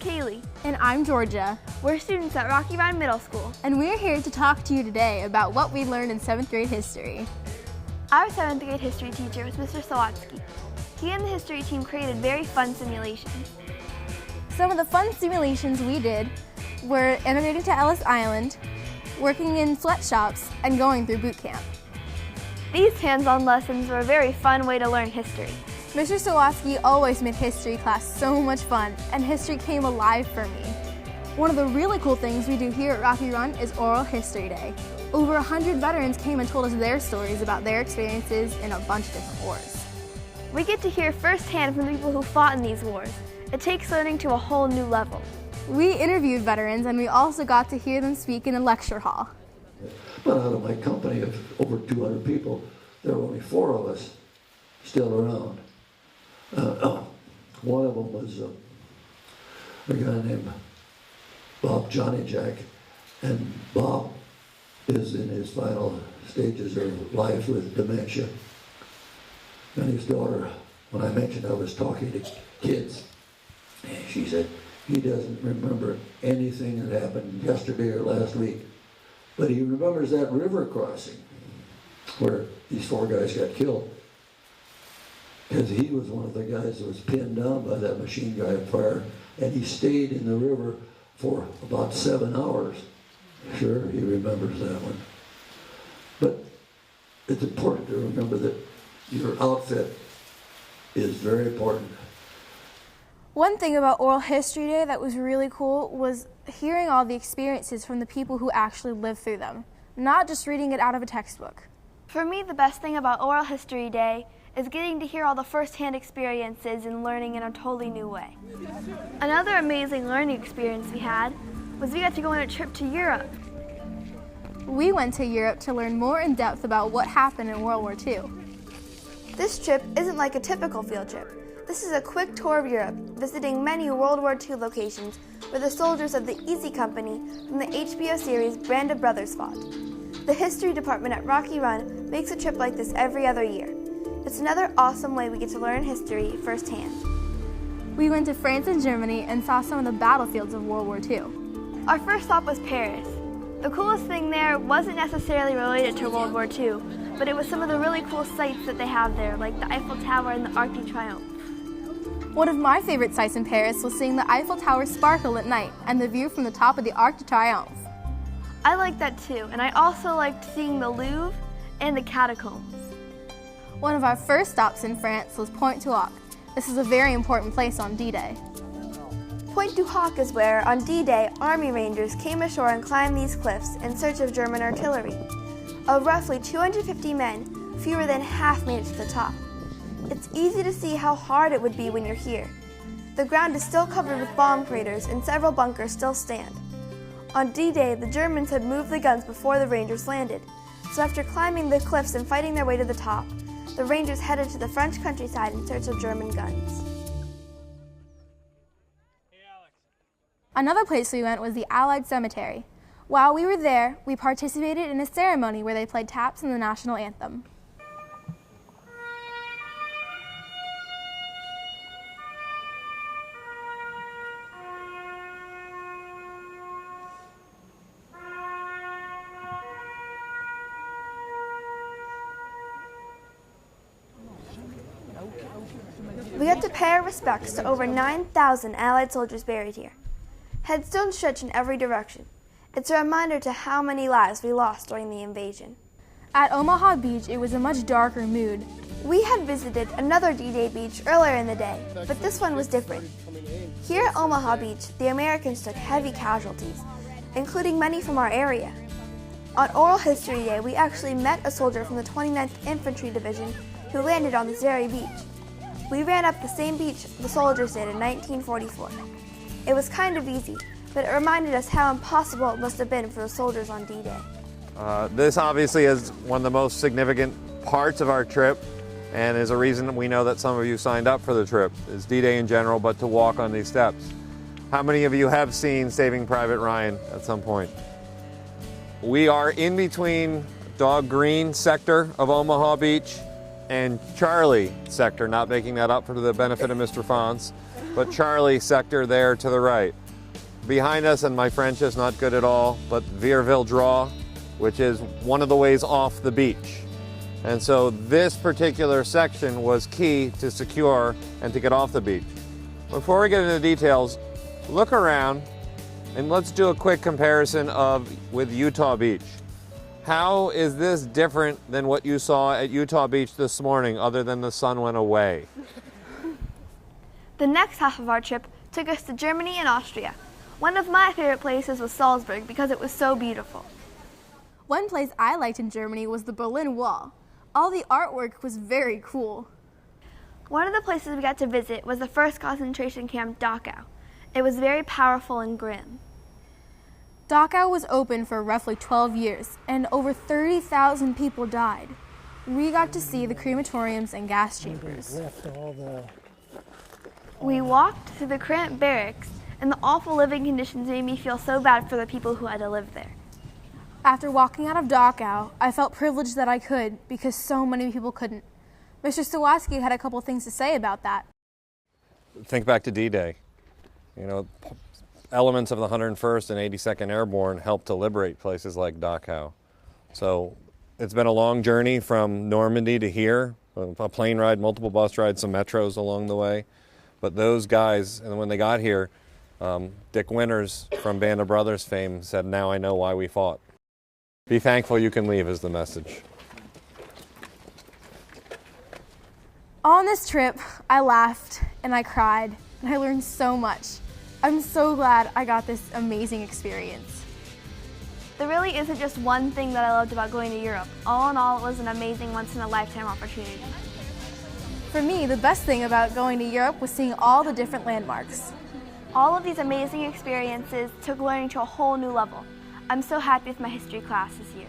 Kaylee. And I'm Georgia. We're students at Rocky Run Middle School. And we're here to talk to you today about what we learned in 7th grade history. Our 7th grade history teacher was Mr. Sawatsky. He and the history team created very fun simulations. Some of the fun simulations we did were immigrating to Ellis Island, working in sweatshops, and going through boot camp. These hands-on lessons were a very fun way to learn history. Mr. Sawatsky always made history class so much fun, and history came alive for me. One of the really cool things we do here at Rocky Run is Oral History Day. Over 100 veterans came and told us their stories about their experiences in a bunch of different wars. We get to hear firsthand from the people who fought in these wars. It takes learning to a whole new level. We interviewed veterans, and we also got to hear them speak in a lecture hall. But out of my company of over 200 people, there were only 4 of us still around. One of them was a guy named Bob Johnny Jack, and Bob is in his final stages of life with dementia. And his daughter, when I mentioned I was talking to kids, she said he doesn't remember anything that happened yesterday or last week, but he remembers that river crossing where these 4 guys got killed. Because he was one of the guys that was pinned down by that machine gun fire, and he stayed in the river for about 7 hours. Sure, he remembers that one. But it's important to remember that your outfit is very important. One thing about Oral History Day that was really cool was hearing all the experiences from the people who actually lived through them, not just reading it out of a textbook. For me, the best thing about Oral History Day is getting to hear all the first-hand experiences and learning in a totally new way. Another amazing learning experience we had was we got to go on a trip to Europe. We went to Europe to learn more in depth about what happened in World War II. This trip isn't like a typical field trip. This is a quick tour of Europe, visiting many World War II locations where the soldiers of the Easy Company from the HBO series Band of Brothers fought. The history department at Rocky Run makes a trip like this every other year. It's another awesome way we get to learn history firsthand. We went to France and Germany and saw some of the battlefields of World War II. Our first stop was Paris. The coolest thing there wasn't necessarily related to World War II, but it was some of the really cool sights that they have there, like the Eiffel Tower and the Arc de Triomphe. One of my favorite sights in Paris was seeing the Eiffel Tower sparkle at night and the view from the top of the Arc de Triomphe. I liked that too, and I also liked seeing the Louvre and the catacombs. One of our first stops in France was Pointe Du Hoc. This is a very important place on D-Day. Pointe Du Hoc is where, on D-Day, Army Rangers came ashore and climbed these cliffs in search of German artillery. Of roughly 250 men, fewer than half made it to the top. It's easy to see how hard it would be when you're here. The ground is still covered with bomb craters and several bunkers still stand. On D-Day, the Germans had moved the guns before the Rangers landed, so after climbing the cliffs and fighting their way to the top, the Rangers headed to the French countryside in search of German guns. Another place we went was the Allied Cemetery. While we were there, we participated in a ceremony where they played taps in the national anthem. We got to pay our respects to over 9,000 Allied soldiers buried here. Headstones stretch in every direction. It's a reminder to how many lives we lost during the invasion. At Omaha Beach, it was a much darker mood. We had visited another D-Day beach earlier in the day, but this one was different. Here at Omaha Beach, the Americans took heavy casualties, including many from our area. On Oral History Day, we actually met a soldier from the 29th Infantry Division who landed on this very beach. We ran up the same beach the soldiers did in 1944. It was kind of easy, but it reminded us how impossible it must have been for the soldiers on D-Day. This obviously is one of the most significant parts of our trip, and is a reason we know that some of you signed up for the trip, is D-Day in general, but to walk on these steps. How many of you have seen Saving Private Ryan at some point? We are in between Dog Green sector of Omaha Beach and Charlie sector, not making that up for the benefit of Mr. Fons. but Charlie sector there to the right. Behind us, and my French is not good at all, but Vierville Draw, which is one of the ways off the beach. And so this particular section was key to secure and to get off the beach. Before we get into the details, look around and let's do a quick comparison with Utah Beach. How is this different than what you saw at Utah Beach this morning, other than the sun went away? The next half of our trip took us to Germany and Austria. One of my favorite places was Salzburg because it was so beautiful. One place I liked in Germany was the Berlin Wall. All the artwork was very cool. One of the places we got to visit was the first concentration camp, Dachau. It was very powerful and grim. Dachau was open for roughly 12 years, and over 30,000 people died. We got to see the crematoriums and gas chambers. We walked through the cramped barracks, and the awful living conditions made me feel so bad for the people who had to live there. After walking out of Dachau, I felt privileged that I could, because so many people couldn't. Mr. Sawatsky had a couple things to say about that. Think back to D-Day. You know, elements of the 101st and 82nd Airborne helped to liberate places like Dachau. So it's been a long journey from Normandy to here, a plane ride, multiple bus rides, some metros along the way. But those guys, and when they got here, Dick Winters from Band of Brothers fame said, "Now I know why we fought." Be thankful you can leave is the message. On this trip, I laughed and I cried and I learned so much. I'm so glad I got this amazing experience. There really isn't just one thing that I loved about going to Europe. All in all, it was an amazing once-in-a-lifetime opportunity. For me, the best thing about going to Europe was seeing all the different landmarks. All of these amazing experiences took learning to a whole new level. I'm so happy with my history class this year.